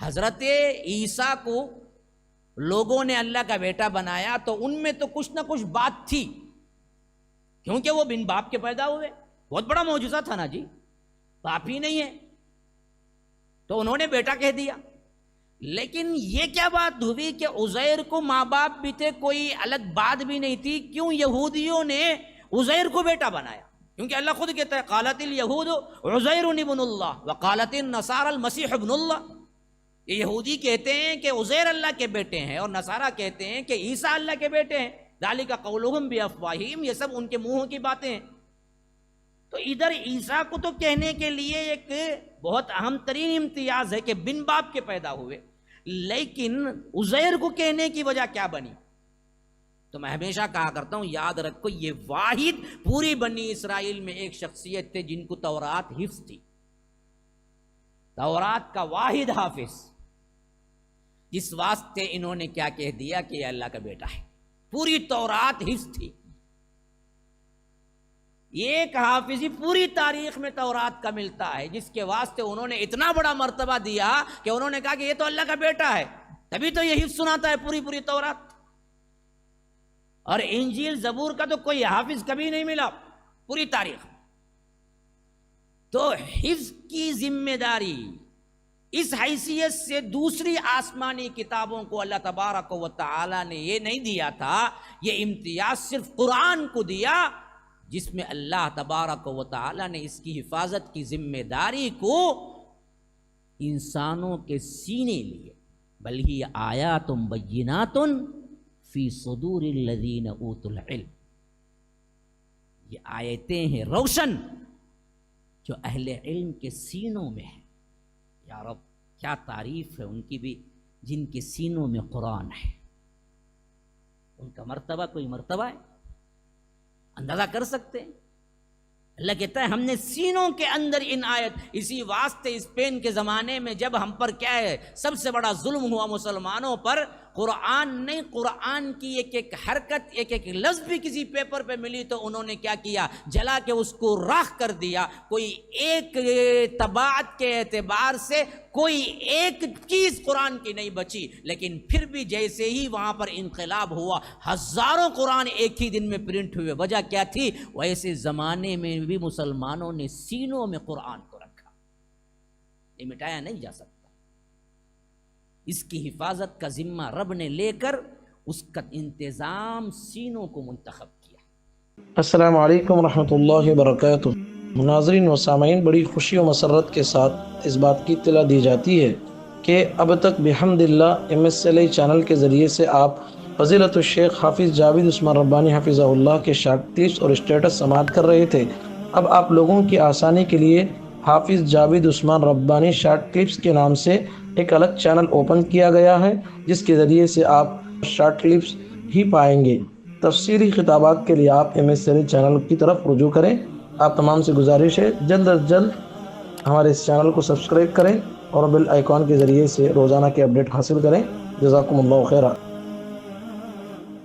حضرت عیسیٰ کو لوگوں نے اللہ کا بیٹا بنایا تو ان میں تو کچھ نہ کچھ بات تھی، کیونکہ وہ بن باپ کے پیدا ہوئے، بہت بڑا معجزہ تھا نا جی، باپ ہی نہیں ہے تو انہوں نے بیٹا کہہ دیا۔ لیکن یہ کیا بات ہوئی کہ عزیر کو ماں باپ بھی تھے، کوئی الگ بات بھی نہیں تھی، کیوں یہودیوں نے عزیر کو بیٹا بنایا؟ کیونکہ اللہ خود کہتا ہے قالت الیہود عزیر ابن اللہ وقالت النصارى المسیح ابن اللہ۔ یہ یہودی کہتے ہیں کہ عزیر اللہ کے بیٹے ہیں اور نصارہ کہتے ہیں کہ عیسیٰ اللہ کے بیٹے ہیں، ذالک قولہم بافواہہم، یہ سب ان کے منہوں کی باتیں ہیں۔ تو ادھر عیسیٰ کو تو کہنے کے لیے ایک بہت اہم ترین امتیاز ہے کہ بن باپ کے پیدا ہوئے، لیکن عزیر کو کہنے کی وجہ کیا بنی؟ تو میں ہمیشہ کہا کرتا ہوں یاد رکھو، یہ واحد پوری بنی اسرائیل میں ایک شخصیت تھے جن کو تورات حفظ تھی، تورات کا واحد حافظ، جس واسطے انہوں نے کیا کہہ دیا کہ یہ اللہ کا بیٹا ہے۔ پوری تورات حفظ تھی، ایک حافظ ہی پوری تاریخ میں تورات کا ملتا ہے جس کے واسطے انہوں نے اتنا بڑا مرتبہ دیا کہ انہوں نے کہا کہ یہ تو اللہ کا بیٹا ہے، تبھی تو یہ حفظ سناتا ہے پوری تورات۔ اور انجیل زبور کا تو کوئی حافظ کبھی نہیں ملا پوری تاریخ۔ تو حفظ کی ذمہ داری اس حیثیت سے دوسری آسمانی کتابوں کو اللہ تبارک و تعالی نے یہ نہیں دیا تھا، یہ امتیاز صرف قرآن کو دیا، جس میں اللہ تبارک و تعالی نے اس کی حفاظت کی ذمہ داری کو انسانوں کے سینے لیے، بل ہی آیات بینات فی صدور الذین اوتوا العلم، یہ آیتیں ہیں روشن جو اہل علم کے سینوں میں ہیں۔ یا رب کیا تعریف ہے ان کی بھی جن کے سینوں میں قرآن ہے، ان کا مرتبہ کوئی مرتبہ ہے، اندازہ کر سکتے ہیں؟ اللہ کہتا ہے ہم نے سینوں کے اندر ان آیت، اسی واسطے اسپین کے زمانے میں جب ہم پر کیا ہے سب سے بڑا ظلم ہوا مسلمانوں پر، قرآن نہیں، قرآن کی ایک حرکت، ایک لفظ بھی کسی پیپر پہ ملی تو انہوں نے کیا کیا، جلا کے اس کو راکھ کر دیا۔ کوئی ایک طباعت کے اعتبار سے کوئی ایک چیز قرآن کی نہیں بچی، لیکن پھر بھی جیسے ہی وہاں پر انقلاب ہوا، ہزاروں قرآن ایک ہی دن میں پرنٹ ہوئے۔ وجہ کیا تھی؟ ویسے زمانے میں بھی مسلمانوں نے سینوں میں قرآن کو رکھا، یہ مٹایا نہیں جا سکتا۔ اس کی حفاظت کا ذمہ رب نے لے کر اس کا انتظام سینوں کو منتخب کیا۔ السلام علیکم ورحمۃ اللہ وبرکاتہ۔ ناظرین و سامعین، بڑی خوشی و مسرت کے ساتھ اس بات کی اطلاع دی جاتی ہے کہ اب تک بحمد اللہ MSLI چینل کے ذریعے سے آپ فضیلت الشیخ حافظ جاوید عثمان ربانی حفظہ اللہ کے شارٹ کلپس اور اسٹیٹس سماعت کر رہے تھے۔ اب آپ لوگوں کی آسانی کے لیے حافظ جاوید عثمان ربانی شارٹ کلپس کے نام سے ایک الگ چینل اوپن کیا گیا ہے، جس کے ذریعے سے آپ شارٹ کلپس ہی پائیں گے۔ تفسیری خطابات کے لیے آپ MSLI چینل کی طرف رجوع کریں۔ آپ تمام سے گزارش ہے جلد از جلد ہمارے اس چینل کو سبسکرائب کریں اور بیل آئیکن کے ذریعے سے روزانہ کے اپڈیٹ حاصل کریں۔ جزاکم اللہ خیرہ۔